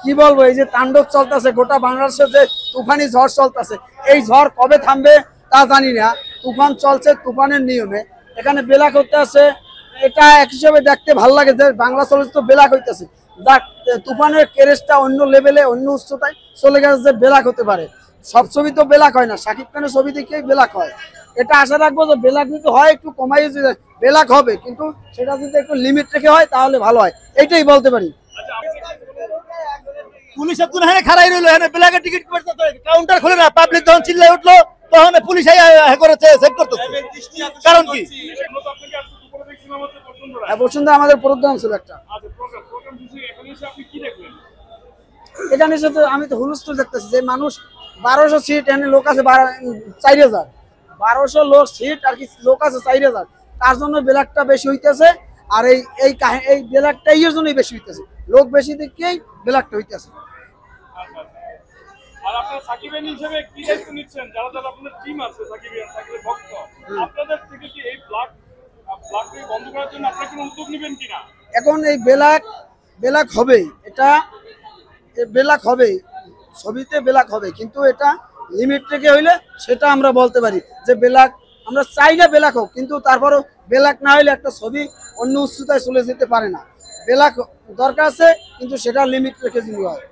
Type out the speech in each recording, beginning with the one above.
কি বলবো, এই যে তাণ্ডব চলতেছে গোটা বাংলাদেশে, যে তুফানি ঝড় চলতেছে, এই ঝড় কবে থামবে তা জানি না। তুফান চলছে তুফানের নিয়মে, এখানে বেলা করতে আছে। এটা এক হিসেবে দেখতে ভালো লাগে যে বাংলা চলচ্চিত্র বেলাক হইতেছে, যাক তুফানের কেরেসটা অন্য লেভেলে অন্য উচ্চতায় চলে গেছে, যে বেলাক হতে পারে। সব ছবি তো বেলাক হয় না, শাকিব খানের ছবি দেখেই বেলাক হয়। এটা আশা রাখবো যে বেলাক যদি হয় একটু কমাই, বেলাক হবে, কিন্তু সেটা যদি একটু লিমিট রেখে হয় তাহলে ভালো হয়, এইটাই বলতে পারি। পুলিশ একজন এখানে খাড়াই রইলো, এখানে ব্ল্যাকের টিকিট কাউন্টার খুলে না, পাবলিক যখন চিল্লাই উঠলো তখন পুলিশ করেছে চেক করতেছে। কারণ কি? বসুন্ধরা আমাদের প্রোগ্রাম ছিল একটা, এখানে এসে তো আমি তো হুলস্থুল দেখতেছি যে মানুষ 1200 সিট, এখানে লোক আছে 4000, 1200 লোক সিট আর কি, লোক আছে 4000, তার জন্য ব্ল্যাকটা বেশি হইতেছে। আর এই এই এই ব্ল্যাকটা এর জন্যই বেশি হইতেছে, লোক বেশি দেখেই ব্ল্যাকটা হইতেছে। আর আপনারা সাকিবেন হিসেবে কি দায়িত্ব নিচ্ছেন, যারা যারা আপনাদের টিম আছে সাকিবেন সাকিবের ভক্ত, আপনাদের থেকে কি এই ব্ল্যাক বন্ধ করার জন্য আপনারা কোনো উদ্যোগ নেবেন কিনা? এখন এই ব্ল্যাক হবে, এটা ব্ল্যাক হবে, ছবিতে ব্ল্যাক হবে, কিন্তু এটা লিমিট রেখে হইলে সেটা আমরা বলতে পারি যে ব্ল্যাক, আমরা চাই না ব্ল্যাক হোক, কিন্তু তারপরও ব্ল্যাক না হইলে একটা ছবি অন্য উচ্চতায় চলে যেতে পারে না। ব্ল্যাক দরকার আছে, কিন্তু সেটা লিমিট রেখে যদি হয়।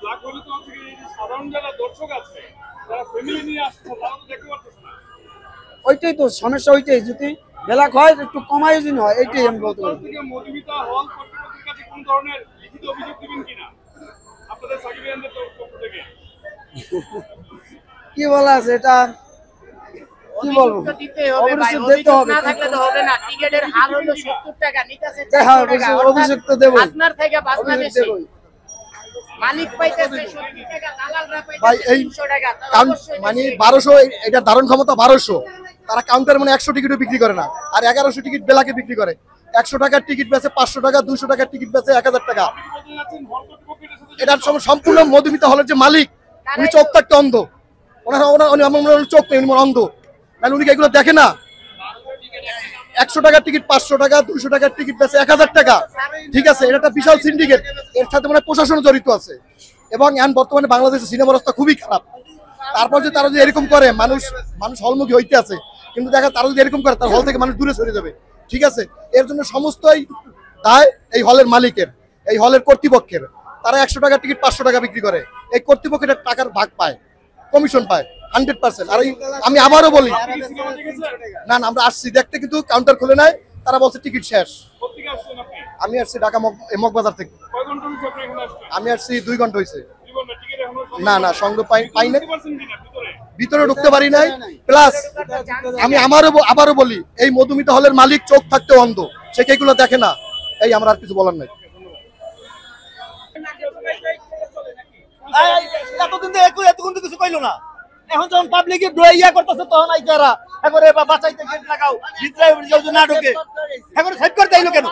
ব্ল্যাক হলে তো সাধারণ যারা দর্শক আছে, যারা ফ্যামিলি নিয়ে আসছে, তারা তো দেখতে পারতেছে না। ওইটাই তো সমস্যা, ওইটাই যদি ব্ল্যাক হয় একটু কমাই যদি হয়, এইটাই আমি বলতে পারি। মধুমিতা হল কর্তৃপক্ষের কাছে কোন ধরনের লিখিত অভিযোগ দিবেন কিনা আপনাদের সাকিবেনদের পক্ষ থেকে? কি বলা আছে এটা, কি বলবো, অবশ্যই দিতে হবে, না থাকলে তো হবে না। টিকেটের হার হলো 70 টাকা, নিতেছে হ্যাঁ, 400 টাকা, অভিযোগ তো দেবো, আপনার থেকে বাজনা অভিযোগ বেশি। দেবই। মালিক পাইতেছে 70 টাকা, দালালরা ভাই পাইতেছে এই 300 টাকা, মানে 1200, এটা ধারণ ক্ষমতা 1200, তারা কাউন্টার মানে 100 টিকিটও বিক্রি করে না, আর 1100 টিকিট বেলাকে বিক্রি করে। 100 টাকার টিকিট বেচে 500 টাকা, 200 টাকার টিকিট বেচে 1000 টাকা। এটার সম্পূর্ণ মধুমিতা হলের যে মালিক, উনি চোখ থাকতে অন্ধ, ওনার চোখ নেই, উনি অন্ধ, মানে উনি এগুলো দেখে না। 100 টাকার টিকিট 500 টাকা, 200 টাকার টিকিট বেচে 1000 টাকা, ঠিক আছে? এটা একটা বিশাল সিন্ডিকেট, এর সাথে মানে প্রশাসন জড়িত আছে। এবং এখন বর্তমানে বাংলাদেশের সিনেমা অবস্থা খুবই খারাপ। তারপর যে তারা যদি এরকম করে, মানুষ হলমুখী হইতে আছে, কিন্তু দেখা তারা যদি এরকম করে, তার হল থেকে মানুষ দূরে সরে যাবে, ঠিক আছে? এর জন্য সমস্তই দায় এই হলের মালিকের, এই হলের কর্তৃপক্ষের। তারা 100 টাকার টিকিট 500 টাকা বিক্রি করে, এই কর্তৃপক্ষের টাকার ভাগ পায়, কমিশন পায় 100%। আর আমি আবারও বলি, না না, আমরা আসছি দেখতে, কিন্তু কাউন্টার খুলে নাই, তারা বলছে টিকিট শেষ। আমি আসছি ঢাকা মগবাজার থেকে, আমি আসছি 2 ঘন্টা হয়েছে। না না, সংগ্রহ পাই না, ভিতরে ঢুকতে পারি নাই। প্লাস আমি আবারও বলি, এই মধুমিতা হলের মালিক চোখ থাকতে অন্ধ, সে এগুলো দেখে না। এই আমার আর কিছু বলার নাই। এতক্ষণ তো কিছু পাইলো না, এখন যখন পাবলিকে ইয়া করতেছে তখন আই যারা একবারে বাঁচাইতে গেট লাগাও, ভিতরে না ঢুকে এখন সেভ করতে আইলো কেন?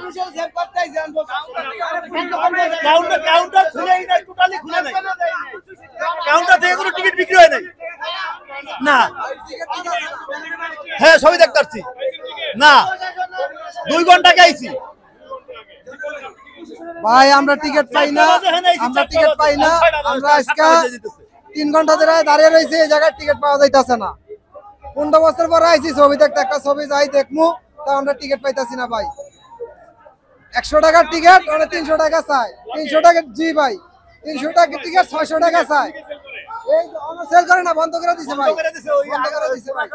কাউন্টার খুলেই নাই, টোটালি খুলে নাই, কাউন্টার থেকে কোনো টিকিট বিক্রি হয় নাই। না, হ্যাঁ সবই দেখতে পাচ্ছি না, 2 ঘন্টা গাইছি ভাই, আমরা টিকিট পাই না, আমরা আজকে 3 ঘন্টা ধরে দাঁড়িয়ে রয়েছি, এই জায়গায় টিকিট পাওয়া যাইতেছে না। 15 বছর পর আইছি ছবি দেখতে, একটা ছবি যাই দেখমু, তা আমরা টিকিট পাইতাছি না ভাই। 100 টাকার টিকিট মানে 300 টাকা চাই, 300 টাকা, জি ভাই 300 টাকা টিকিট 600 টাকা চাই। এই সেল করে না, বন্ধ করে দিছে ভাই, বন্ধ করে দিছে ভাই।